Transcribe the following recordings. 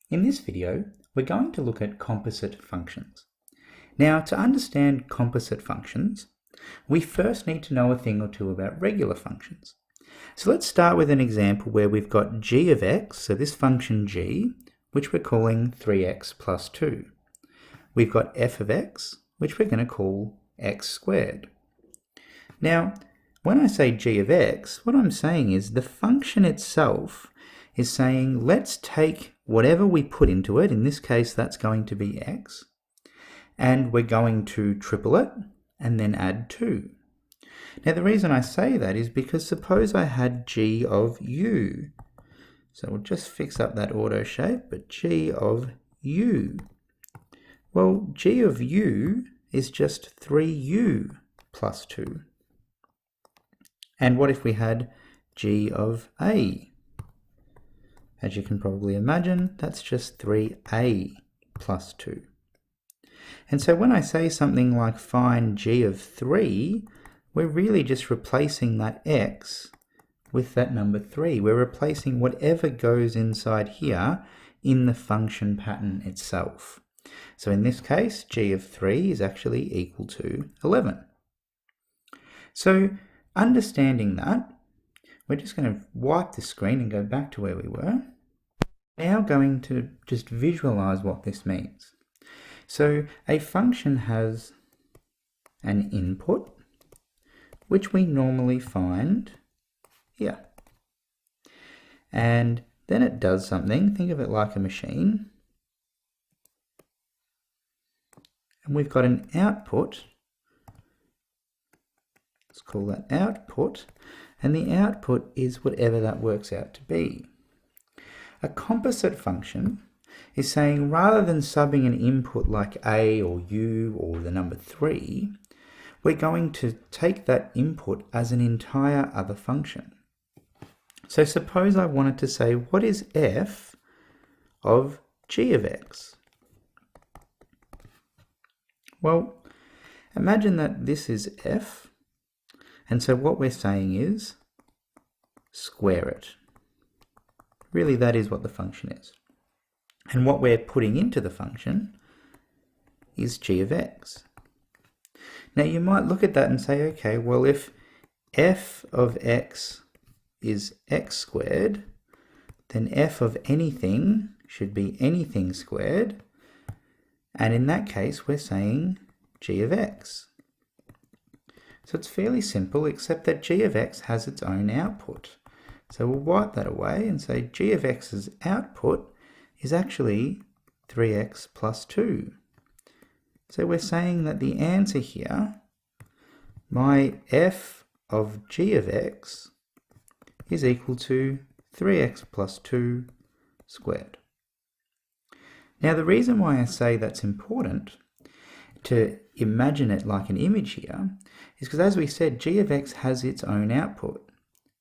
In this video, we're going to look at composite functions. Now, to understand composite functions, we first need to know a thing or two about regular functions. So let's start with an example where we've got g of x, so this function g, which we're calling 3x plus 2. We've got f of x, which we're going to call x squared. Now, when I say g of x, what I'm saying is the function itself is saying let's take whatever we put into it, in this case that's going to be x, and we're going to triple it and then add 2. Now the reason I say that is because suppose I had g of u. So we'll just fix up that auto shape, but g of u. Well, g of u is just 3u plus 2. And what if we had g of a? As you can probably imagine, that's just 3a plus 2. And so when I say something like find g of 3, we're really just replacing that x with that number 3. We're replacing whatever goes inside here in the function pattern itself. So in this case, g of 3 is actually equal to 11. So understanding that, we're just going to wipe the screen and go back to where we were. Now going to just visualize what this means. So a function has an input, which we normally find here. And then it does something. Think of it like a machine. And we've got an output. Let's call that output. And the output is whatever that works out to be. A composite function is saying rather than subbing an input like a or u or the number 3, we're going to take that input as an entire other function. So suppose I wanted to say what is f of g of x? Well, imagine that this is f, and so what we're saying is square it. Really, that is what the function is. And what we're putting into the function is g of x. Now you might look at that and say, okay, well if f of x is x squared, then f of anything should be anything squared. And in that case, we're saying g of x. So it's fairly simple, except that g of x has its own output. So we'll wipe that away and say g of x's output is actually 3x plus 2. So we're saying that the answer here, my f of g of x, is equal to 3x plus 2 squared. Now the reason why I say that's important to imagine it like an image here is because, as we said, g of x has its own output.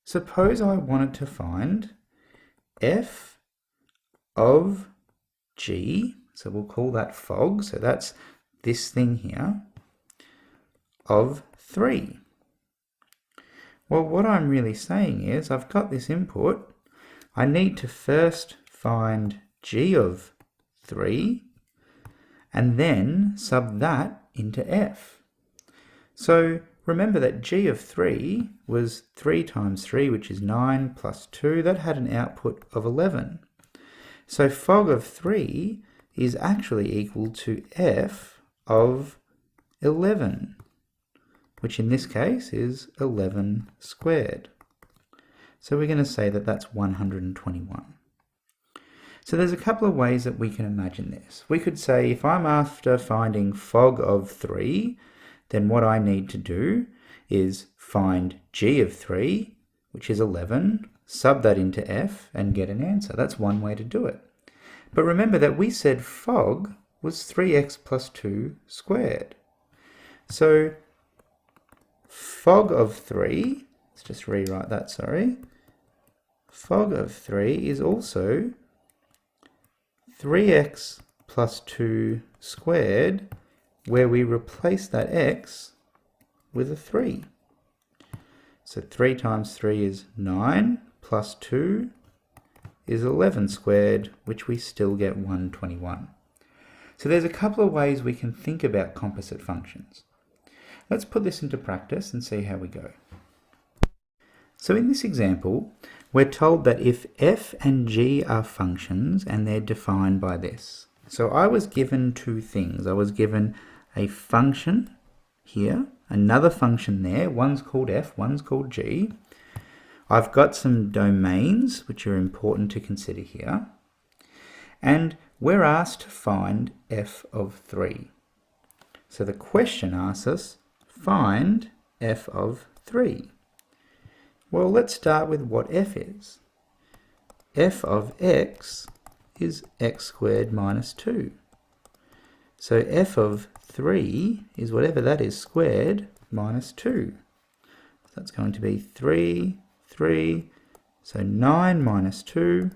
Suppose I wanted to find f of g, so we'll call that fog, so that's this thing here, of 3. Well, what I'm really saying is I've got this input, I need to first find g of 3, and then sub that into f. So remember that g of 3 was 3 times 3, which is 9, plus 2. That had an output of 11. So fog of 3 is actually equal to f of 11, which in this case is 11 squared. So we're going to say that that's 121. So there's a couple of ways that we can imagine this. We could say if I'm after finding fog of 3, then what I need to do is find g of 3, which is 11, sub that into f, and get an answer. That's one way to do it. But remember that we said fog was 3x plus 2 squared. So fog of 3, let's just rewrite that, sorry. Fog of 3 is also 3x plus 2 squared, where we replace that x with a 3. So 3 times 3 is 9, plus 2 is 11 squared, which we still get 121. So there's a couple of ways we can think about composite functions. Let's put this into practice and see how we go. So in this example, we're told that if f and g are functions and they're defined by this. So I was given two things. I was given a function here, another function there, one's called f, one's called g. I've got some domains which are important to consider here, and we're asked to find f of 3. So the question asks us, find f of 3. Well, let's start with what f is. F of x is x squared minus 2. So f of 3 is whatever that is squared minus 2. So that's going to be 3, 3, so 9 minus 2.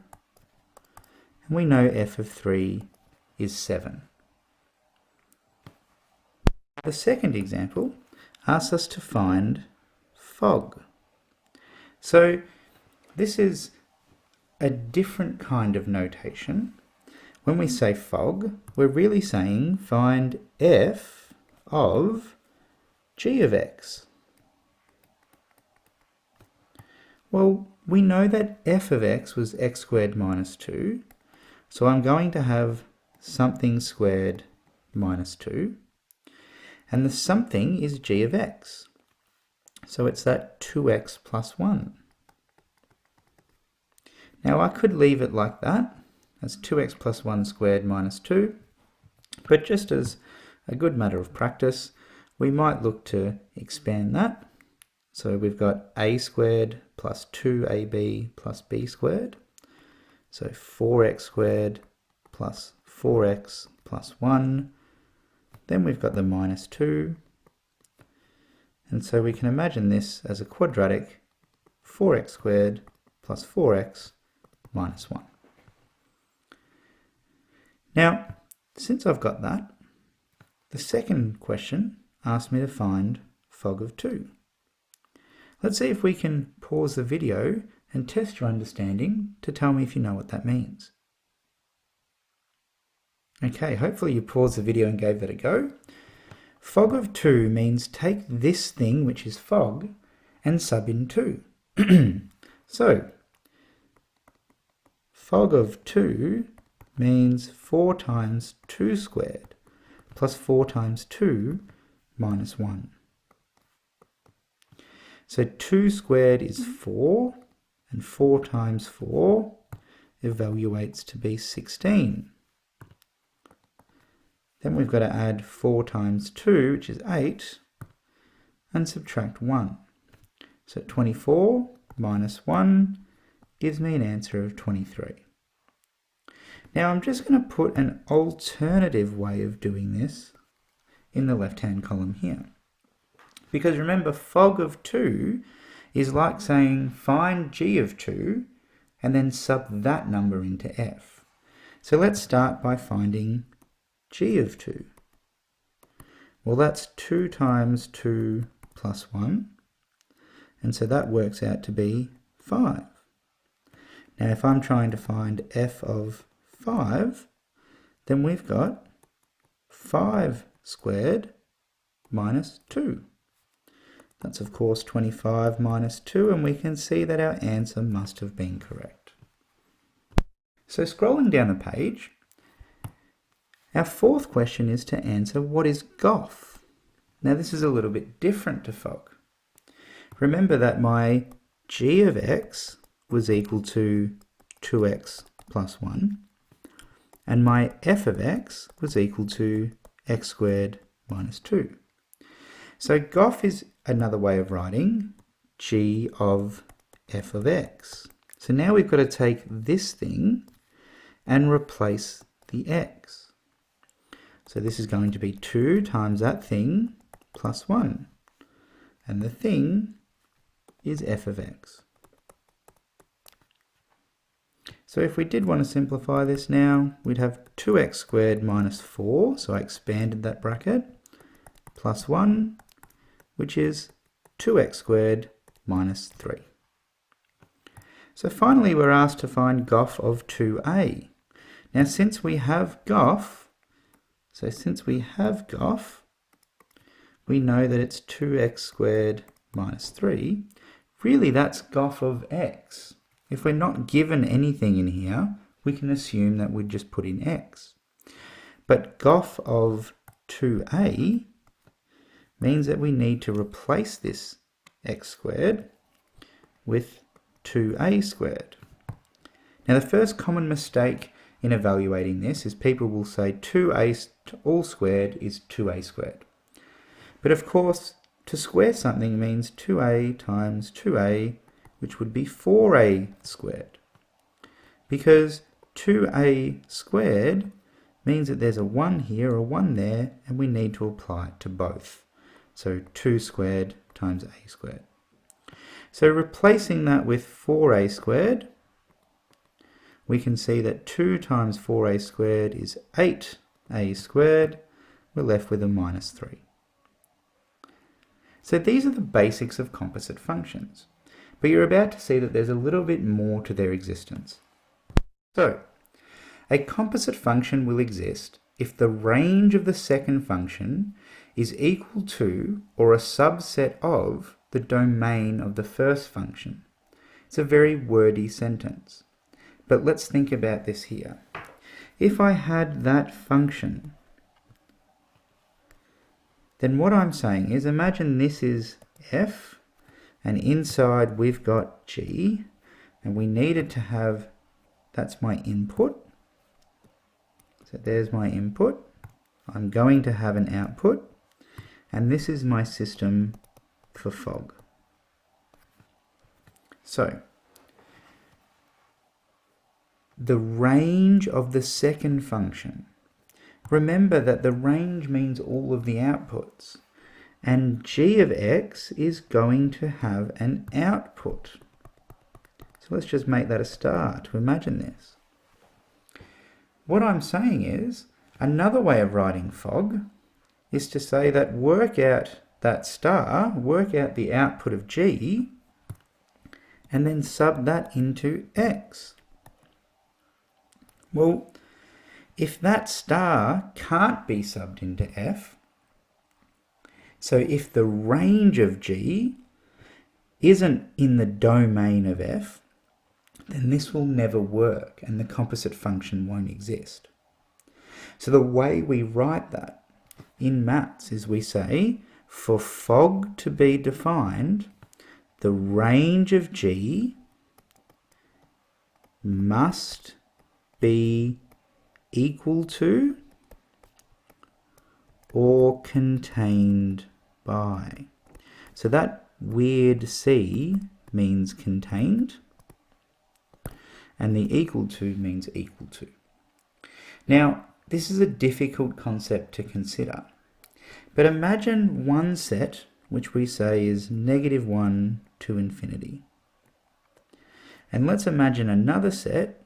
And we know f of 3 is 7. The second example asks us to find fog. So this is a different kind of notation. When we say fog, we're really saying find f of g of x. Well, we know that f of x was x squared minus 2, so I'm going to have something squared minus 2, and the something is g of x. So it's that 2x plus 1. Now I could leave it like that. That's 2x plus 1 squared minus 2. But just as a good matter of practice, we might look to expand that. So we've got a squared plus 2ab plus b squared. So 4x squared plus 4x plus 1. Then we've got the minus 2. And so we can imagine this as a quadratic 4x squared plus 4x minus 1. Now, since I've got that, the second question asks me to find fog of 2. Let's see if we can pause the video and test your understanding to tell me if you know what that means. Okay, hopefully you paused the video and gave that a go. Fog of 2 means take this thing, which is fog, and sub in 2. So, fog of 2 means 4 times 2 squared plus 4 times 2 minus 1. So 2 squared is 4, and 4 times 4 evaluates to be 16. Then we've got to add 4 times 2, which is 8, and subtract 1. So 24 minus 1 gives me an answer of 23. Now I'm just going to put an alternative way of doing this in the left-hand column here. Because remember, fog of 2 is like saying find g of 2 and then sub that number into f. So let's start by finding g of 2. Well, that's 2 times 2 plus 1, and so that works out to be 5. Now if I'm trying to find f of 5, then we've got 5 squared minus 2. That's of course 25 minus 2, and we can see that our answer must have been correct. So scrolling down the page, our fourth question is to answer what is GOF. Now this is a little bit different to fog. Remember that my g of x was equal to 2x plus 1, and my f of x was equal to x squared minus 2. So GOF is another way of writing g of f of x. So now we've got to take this thing and replace the x. So this is going to be 2 times that thing plus 1. And the thing is f of x. So if we did want to simplify this now, we'd have 2x squared minus 4, so I expanded that bracket, plus 1, which is 2x squared minus 3. So finally we're asked to find GOF of 2a. Now since we have GOF, we know that it's 2x squared minus 3. Really that's GOF of x. If we're not given anything in here, we can assume that we'd just put in x. But GOF of 2a means that we need to replace this x squared with 2a squared. Now the first common mistake in evaluating this is people will say 2a all squared is 2a squared. But of course, to square something means 2a times 2a, which would be 4a squared. Because 2a squared means that there's a 1 here, a 1 there, and we need to apply it to both. So 2 squared times a squared. So replacing that with 4a squared, we can see that 2 times 4a squared is 8a squared. We're left with a minus 3. So these are the basics of composite functions. But you're about to see that there's a little bit more to their existence. So, a composite function will exist if the range of the second function is equal to or a subset of the domain of the first function. It's a very wordy sentence. But let's think about this here. If I had that function, then what I'm saying is, imagine this is f, and inside we've got g, and we needed to have, that's my input. So there's my input. I'm going to have an output, and this is my system for fog. So, the range of the second function. Remember that the range means all of the outputs, and g of x is going to have an output. So let's just make that a star to imagine this. What I'm saying is, another way of writing fog is to say that work out that star, work out the output of g, and then sub that into x. Well, if that star can't be subbed into f, so if the range of g isn't in the domain of f, then this will never work and the composite function won't exist. So the way we write that in maths is we say, for fog to be defined, the range of g must be equal to or contained by. So that weird C means contained, and the equal to means equal to. Now, this is a difficult concept to consider, but imagine one set which we say is -1 to infinity. And let's imagine another set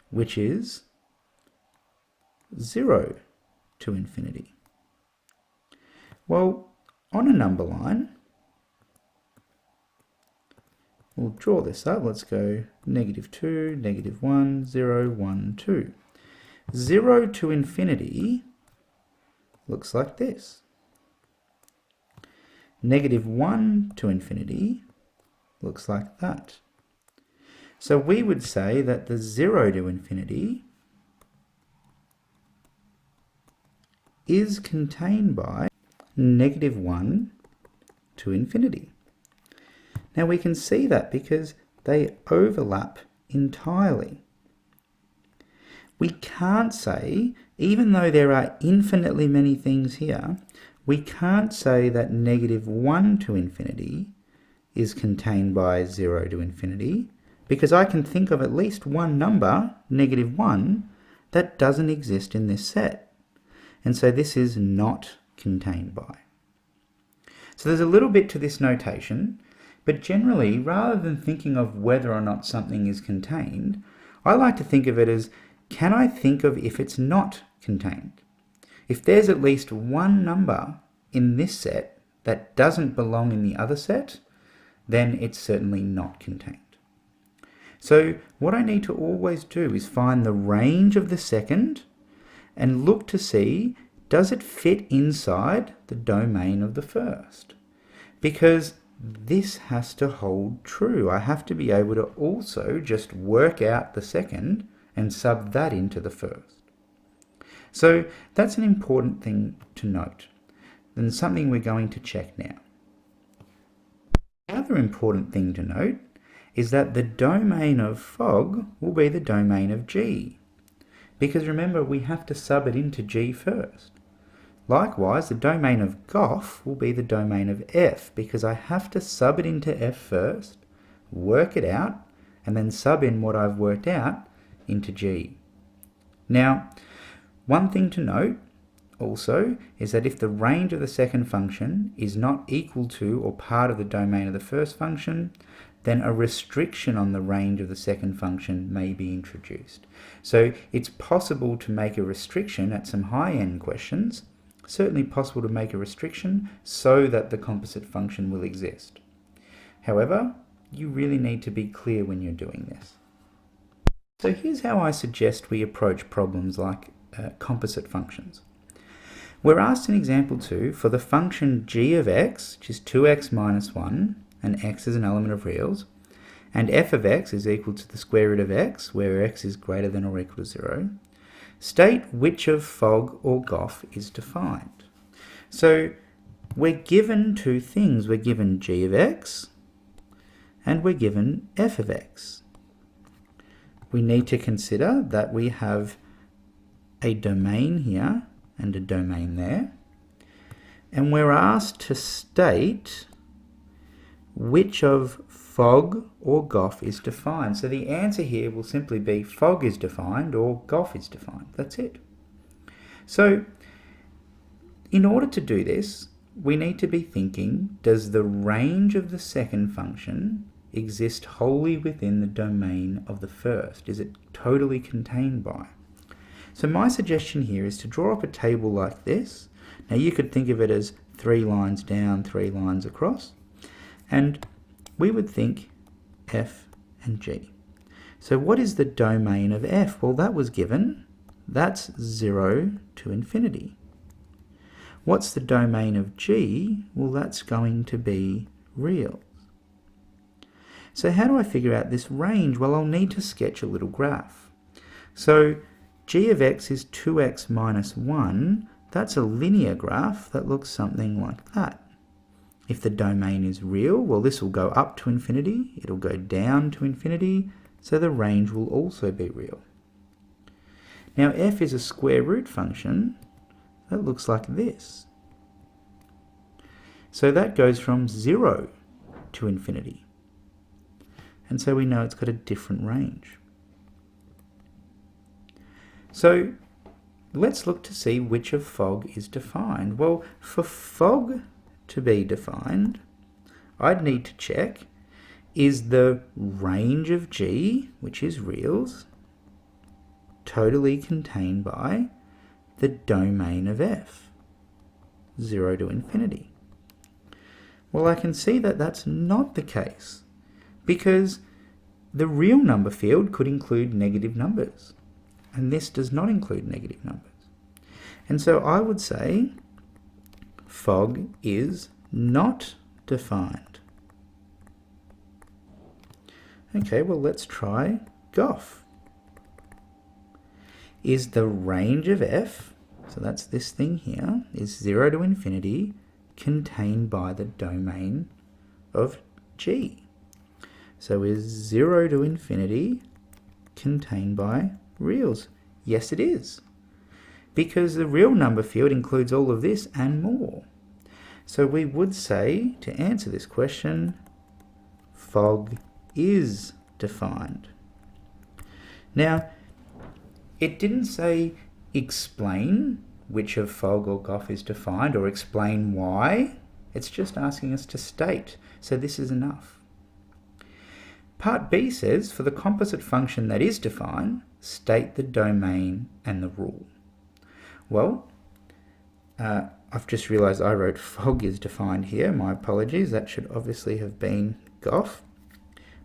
which is 0 to infinity. Well, on a number line, we'll draw this up. Let's go -2, -1, 0, 1, 2. 0 to infinity looks like this. -1 to infinity looks like that. So we would say that the 0 to infinity is contained by -1 to infinity. Now we can see that because they overlap entirely. We can't say, even though there are infinitely many things here, we can't say that -1 to infinity is contained by 0 to infinity, because I can think of at least one number, -1, that doesn't exist in this set. And so this is not contained by. So there's a little bit to this notation, but generally, rather than thinking of whether or not something is contained, I like to think of it as, can I think of if it's not contained? If there's at least one number in this set that doesn't belong in the other set, then it's certainly not contained. So what I need to always do is find the range of the second and look to see, does it fit inside the domain of the first? Because this has to hold true. I have to be able to also just work out the second and sub that into the first. So that's an important thing to note, and something we're going to check now. The other important thing to note is that the domain of fog will be the domain of G, because remember, we have to sub it into G first. Likewise, the domain of Goff will be the domain of F, because I have to sub it into F first, work it out, and then sub in what I've worked out into G. Now, one thing to note also is that if the range of the second function is not equal to or part of the domain of the first function, then a restriction on the range of the second function may be introduced. So it's possible to make a restriction at some high-end questions, certainly possible to make a restriction so that the composite function will exist. However, you really need to be clear when you're doing this. So here's how I suggest we approach problems like composite functions. We're asked in example 2 for the function g of x, which is 2x minus 1, and x is an element of reals, and f of x is equal to the square root of x, where x is greater than or equal to 0. State which of fog or Goff is defined. So we're given two things. We're given g of x and we're given f of x. We need to consider that we have a domain here and a domain there, and we're asked to state which of fog or Goff is defined. So the answer here will simply be fog is defined or Goff is defined. That's it. So in order to do this, we need to be thinking, does the range of the second function exist wholly within the domain of the first? Is it totally contained by? So my suggestion here is to draw up a table like this. Now you could think of it as 3 lines down, 3 lines across. And we would think f and g. So what is the domain of f? Well, that was given. That's 0 to infinity. What's the domain of g? Well, that's going to be reals. So how do I figure out this range? Well, I'll need to sketch a little graph. So g of x is 2x minus 1. That's a linear graph that looks something like that. If the domain is real, well, this will go up to infinity, it'll go down to infinity, so the range will also be real. Now f is a square root function that looks like this. So that goes from 0 to infinity. And so we know it's got a different range. So let's look to see which of fog is defined. Well, for fog to be defined, I'd need to check, is the range of g, which is reals, totally contained by the domain of f, 0 to infinity? Well, I can see that that's not the case, because the real number field could include negative numbers, and this does not include negative numbers. And so I would say fog is not defined. Okay, well, let's try Goff. Is the range of f, so that's this thing here, is 0 to infinity, contained by the domain of g? So is 0 to infinity contained by reals? Yes, it is, because the real number field includes all of this and more. So we would say, to answer this question, fog is defined. Now, it didn't say explain which of fog or Goff is defined or explain why. It's just asking us to state. So this is enough. Part B says, for the composite function that is defined, state the domain and the rule. Well, I've just realized I wrote fog is defined here. My apologies. That should obviously have been Goff.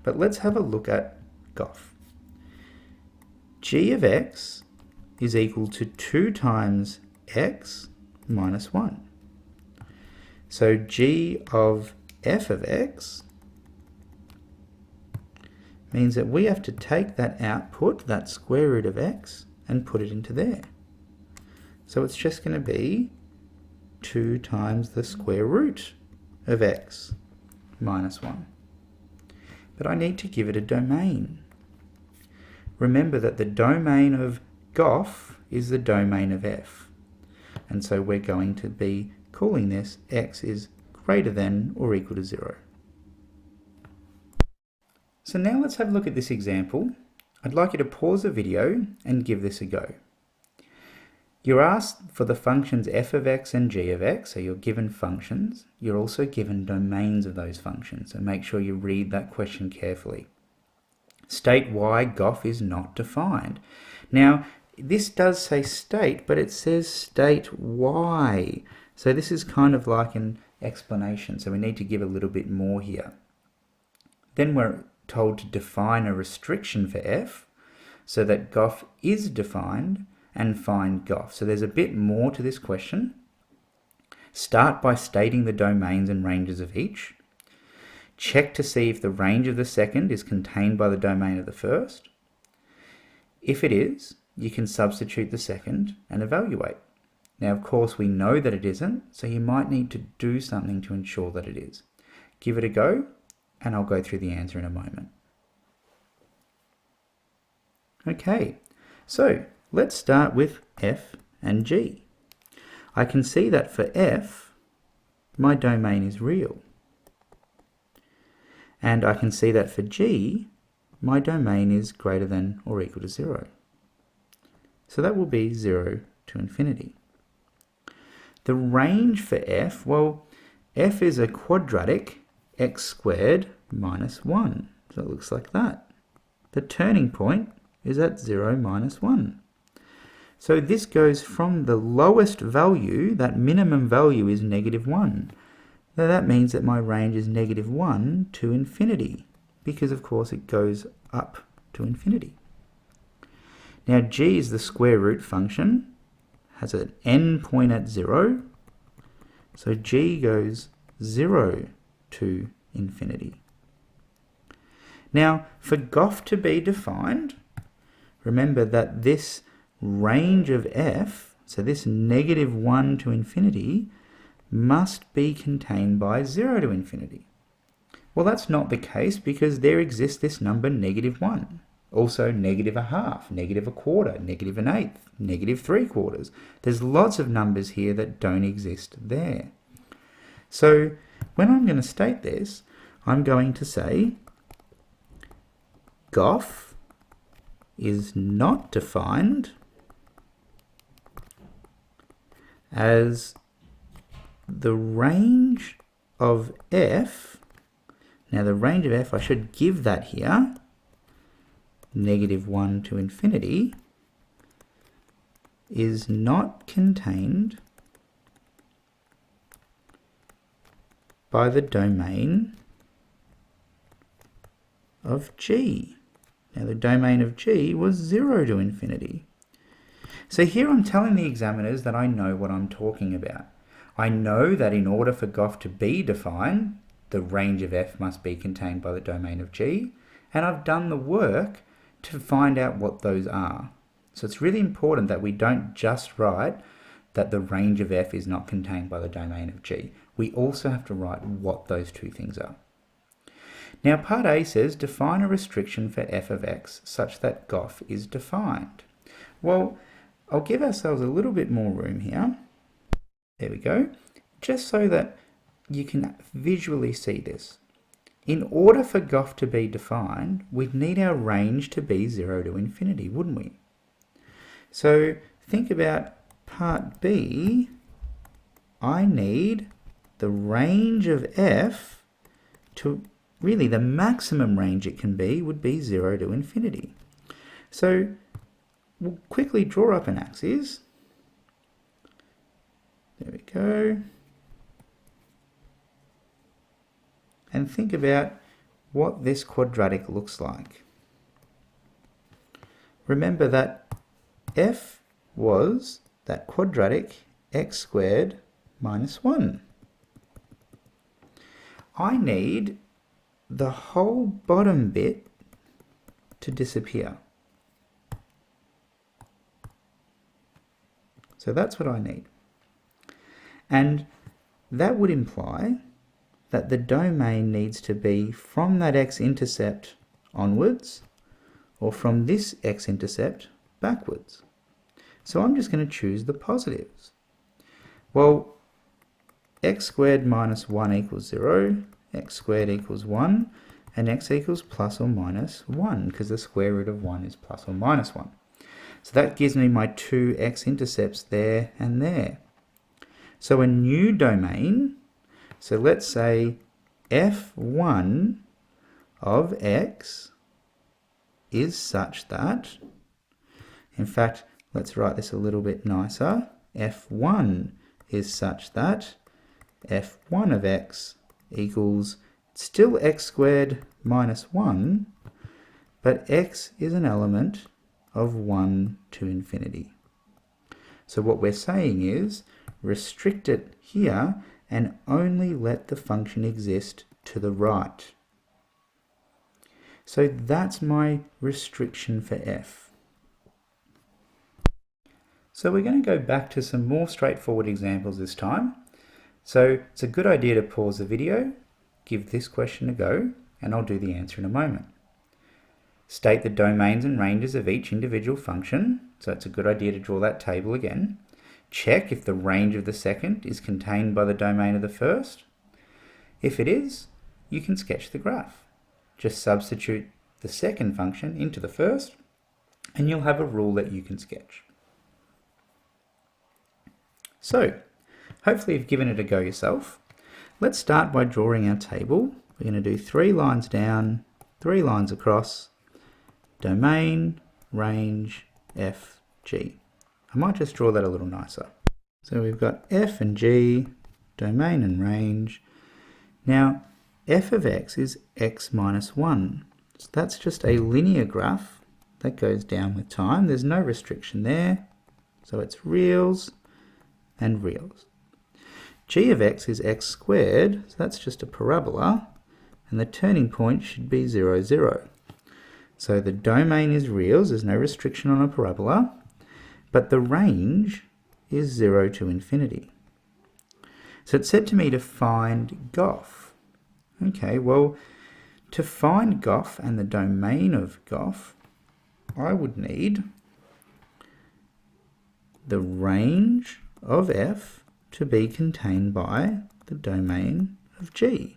But let's have a look at Goff. G of x is equal to 2 times x minus 1. So g of f of x means that we have to take that output, that square root of x, and put it into there. So it's just going to be 2 times the square root of x minus 1. But I need to give it a domain. Remember that the domain of Goff is the domain of f. And so we're going to be calling this x is greater than or equal to 0. So now let's have a look at this example. I'd like you to pause the video and give this a go. You're asked for the functions f of x and g of x, so you're given functions. You're also given domains of those functions, so make sure you read that question carefully. State why Goff is not defined. Now, this does say state, but it says state why. So this is kind of like an explanation, so we need to give a little bit more here. Then we're told to define a restriction for f, so that Goff is defined, and find Goff. So there's a bit more to this question. Start by stating the domains and ranges of each. Check to see if the range of the second is contained by the domain of the first. If it is, you can substitute the second and evaluate. Now, of course, we know that it isn't, so you might need to do something to ensure that it is. Give it a go, and I'll go through the answer in a moment. Okay, so let's start with f and g. I can see that for f, my domain is real. And I can see that for g, my domain is greater than or equal to 0. So that will be 0 to infinity. The range for f, well, f is a quadratic x squared minus 1. So it looks like that. The turning point is at 0 minus 1. So this goes from the lowest value, that minimum value is -1. Now that means that my range is -1 to infinity, because of course it goes up to infinity. Now g is the square root function, has an end point at 0, so g goes 0 to infinity. Now for Goff to be defined, remember that this range of f, so this -1 to infinity, must be contained by 0 to infinity. Well, that's not the case, because there exists this number -1, also -1/2, -1/4, -1/8, -3/4. There's lots of numbers here that don't exist there. So when I'm going to state this, I'm going to say Goff is not defined as the range of f. Now the range of f, I should give that here, -1 to infinity, is not contained by the domain of g. Now the domain of g was 0 to infinity. So here I'm telling the examiners that I know what I'm talking about. I know that in order for Goff to be defined, the range of f must be contained by the domain of g, and I've done the work to find out what those are. So it's really important that we don't just write that the range of f is not contained by the domain of g. We also have to write what those two things are. Now part A says define a restriction for f of x such that Goff is defined. Well, I'll give ourselves a little bit more room here. There we go. Just so that you can visually see this. In order for Goff to be defined, we'd need our range to be 0 to infinity, wouldn't we? So think about part B. I need the range of f to, really the maximum range it can be would be 0 to infinity. So we'll quickly draw up an axis. There we go. And think about what this quadratic looks like. remember that f was that quadratic x squared minus 1. I need the whole bottom bit to disappear. So that's what I need. And that would imply that the domain needs to be from that x-intercept onwards, or from this x-intercept backwards. So I'm just going to choose the positives. Well, x squared minus 1 equals 0, x squared equals 1, and x equals plus or minus 1, because the square root of 1 is plus or minus 1. So that gives me my two x-intercepts there and there. So a new domain, so let's say f1 of x is such that, in fact, let's write this a little bit nicer. f1 is such that f1 of x equals still x squared minus 1, but x is an element of 1 to infinity. So what we're saying is restrict it here and only let the function exist to the right. So that's my restriction for f. So we're going to go back to some more straightforward examples this time. So it's a good idea to pause the video, give this question a go, and I'll do the answer in a moment. State the domains and ranges of each individual function. So it's a good idea to draw that table again. Check if the range of the second is contained by the domain of the first. If it is, you can sketch the graph. Just substitute the second function into the first, and you'll have a rule that you can sketch. So, hopefully you've given it a go yourself. Let's start by drawing our table. We're going to do 3 lines down, 3 lines across, domain, range, f, g. I might just draw that a little nicer. So we've got f and g, domain and range. Now, f of x is x minus 1. So that's just a linear graph that goes down with time. There's no restriction there. So it's reals and reals. G of x is x squared, so that's just a parabola, and the turning point should be 0, 0. So the domain is reals, there's no restriction on a parabola, but the range is 0 to infinity. So it's said to me to find Goff. Okay, well, to find Goff and the domain of Goff, I would need the range of f to be contained by the domain of g.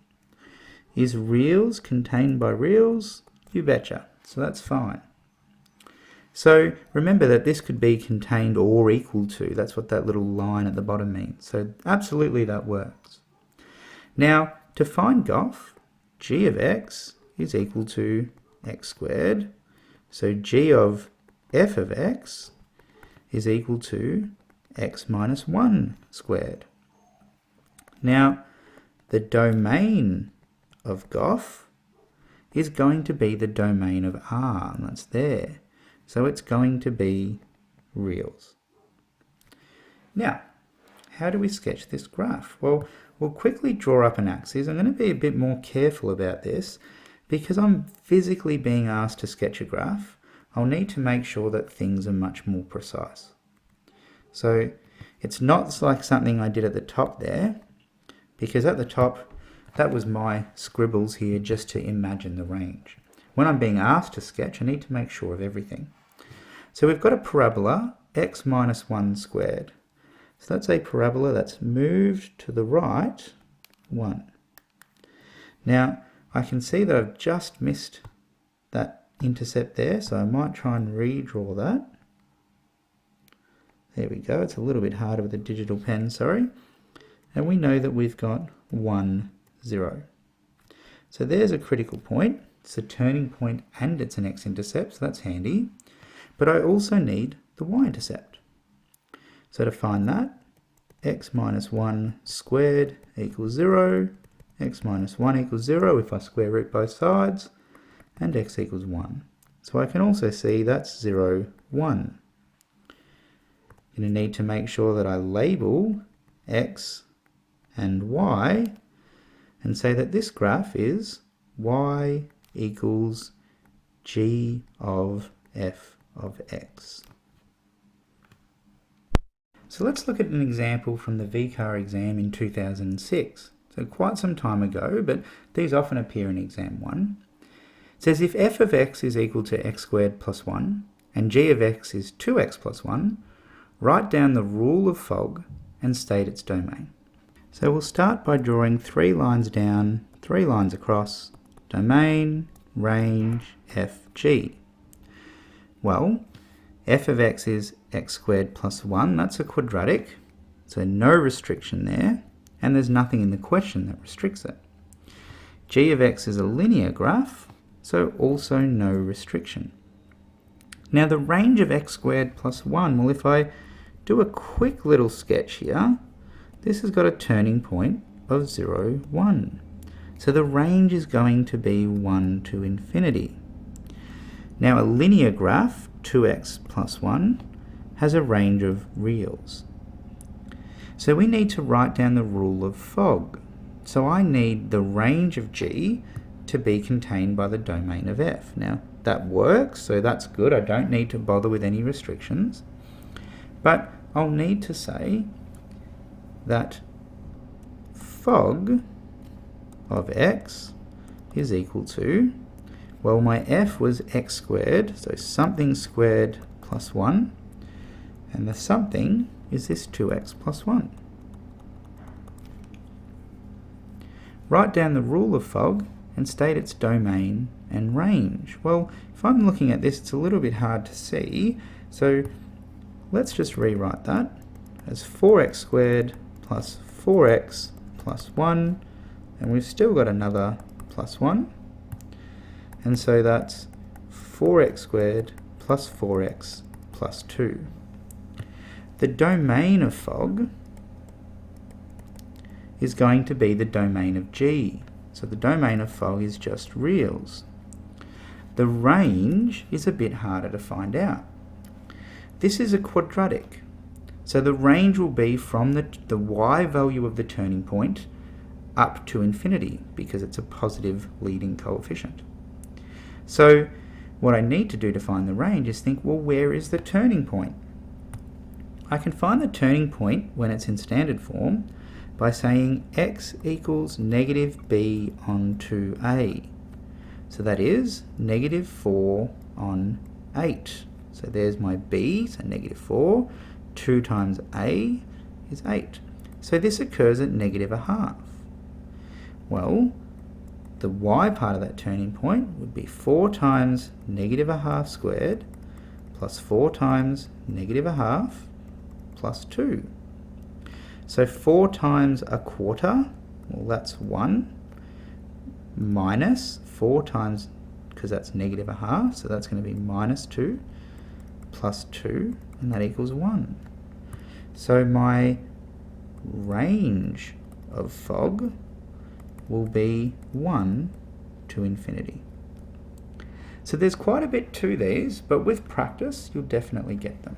Is reals contained by reals? You betcha. So that's fine. So remember that this could be contained or equal to. That's what that little line at the bottom means. So absolutely that works. Now, to find Goff, g of x is equal to x squared. So g of f of x is equal to x minus 1 squared. Now, the domain of Goff is going to be the domain of R, and that's there. So it's going to be reals. Now, how do we sketch this graph? Well, we'll quickly draw up an axis. I'm going to be a bit more careful about this because I'm physically being asked to sketch a graph. I'll need to make sure that things are much more precise. So it's not like something I did at the top there, because at the top, that was my scribbles here just to imagine the range. When I'm being asked to sketch, I need to make sure of everything. So we've got a parabola, x minus 1 squared. So that's a parabola that's moved to the right 1. Now, I can see that I've just missed that intercept there, so I might try and redraw that. There we go. It's a little bit harder with a digital pen, sorry. And we know that we've got 1, 0. So there's a critical point. It's a turning point and it's an x-intercept, so that's handy. But I also need the y-intercept. So to find that, x minus 1 squared equals 0, x minus 1 equals 0 if I square root both sides, and x equals 1. So I can also see that's 0, 1. I'm going to need to make sure that I label x and y and say that this graph is y equals g of f of x. So let's look at an example from the VCAR exam in 2006. So quite some time ago, but these often appear in exam 1. It says if f of x is equal to x squared plus 1 and g of x is 2x plus 1, write down the rule of fog and state its domain. So we'll start by drawing 3 lines down, 3 lines across, domain, range, f, g. Well, f of x is x squared plus 1, that's a quadratic, so no restriction there, and there's nothing in the question that restricts it. G of x is a linear graph, so also no restriction. Now the range of x squared plus 1, well, if I do a quick little sketch here, this has got a turning point of 0, 1. So the range is going to be 1 to infinity. Now a linear graph, 2x plus 1, has a range of reals. So we need to write down the rule of fog. So I need the range of g to be contained by the domain of f. Now that works, so that's good. I don't need to bother with any restrictions. But I'll need to say that fog of x is equal to, well, my f was x squared, so something squared plus 1, and the something is this 2x plus 1. Write down the rule of fog and state its domain and range. Well, if I'm looking at this, it's a little bit hard to see, so let's just rewrite that as 4x squared plus 4x plus 1, and we've still got another plus 1, and so that's 4x squared plus 4x plus 2. The domain of fog is going to be the domain of g, so the domain of fog is just reals. The range is a bit harder to find out. This is a quadratic, so the range will be from the y value of the turning point up to infinity, because it's a positive leading coefficient. So what I need to do to find the range is think, well, where is the turning point? I can find the turning point when it's in standard form by saying x equals negative b on 2a. So that is negative 4 on 8. So there's my b, so negative 4. 2 times a is 8. So this occurs at negative a half. Well, the y part of that turning point would be 4 times negative a half squared plus 4 times negative a half plus 2. So 4 times a quarter, well, that's 1, minus 4 times, because that's negative a half, so that's going to be minus 2 plus 2, and that equals 1. So my range of fog will be 1 to infinity. So there's quite a bit to these, but with practice you'll definitely get them.